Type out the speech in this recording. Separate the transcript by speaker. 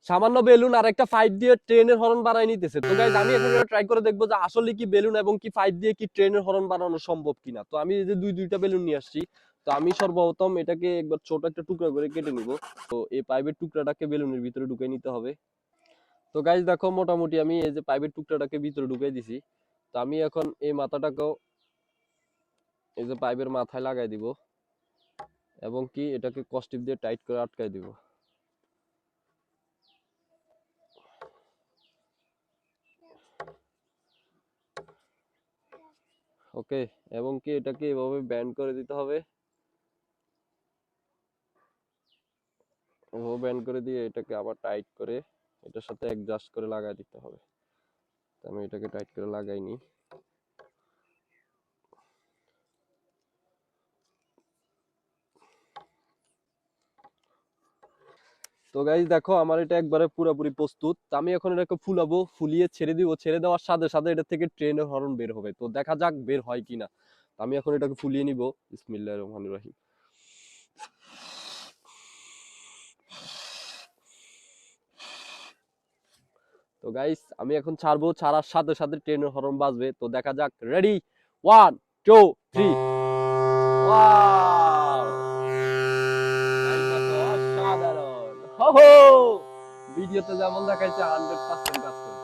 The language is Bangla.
Speaker 1: সামান্য বেলুন আর একটা পাইপ দিয়ে ট্রেনের হর্ন বানাই নিতেছে। তো গাইস আমি এখন এটা ট্রাই করে দেখবো যে আসলে কি বেলুন এবং কি পাইপ দিয়ে কি ট্রেনের হর্ন বানানো সম্ভব কিনা। তো আমি এই যে দুইটা বেলুন নিয়ে আসছি। তো আমি সর্বপ্রথম এটাকে একবার ছোট একটা টুকরা করে কেটে নিব। তো এই পাইপের টুকরাটাকে বেলুনের ভিতরে ঢুকিয়ে নিতে হবে। তো গাইস দেখো মোটামুটি আমি এই যে পাইপের টুকরাটাকে ভিতরে ঢুকিয়ে দিছি। তো আমি এখন এই মাথাটাকেও এই যে পাইপের মাথায় লাগাই দিব এবং কি এটাকে কস্টিপ দিয়ে টাইট করে আটকাই দিব। ওকে, এবং কি এটাকে এভাবে ব্যান্ড করে দিতে হবে। এভাবে ব্যান্ড করে দিয়ে এটাকে আবার টাইট করে এটার সাথে অ্যাডজাস্ট করে লাগাই দিতে হবে। তো আমি এটাকে টাইট করে লাগাই নি। তো গাইস দেখো আমার এটা একবারে পুরোপুরি প্রস্তুত। তো আমি এখন এটাকে ফুলাবো, ফুলিয়ে ছেড়ে দিব। ছেড়ে দেওয়ার সাথে সাথে এটা থেকে ট্রেনের হর্ন বের হবে। তো দেখা যাক বের হয় কিনা। তো আমি এখন এটাকে ফুলিয়ে নিব। বিসমিল্লাহির রহমানির রহিম। তো গাইস আমি এখন ছাড়বো, ছাড়ার সাথে সাথে ট্রেনের হর্ন বাজবে। তো দেখা যাক। রেডি, 1 2 3। ওয়াও, অসাধারণ। হো হো, ভিডিওতে যেমন দেখাইছে 100% কাজ করছে।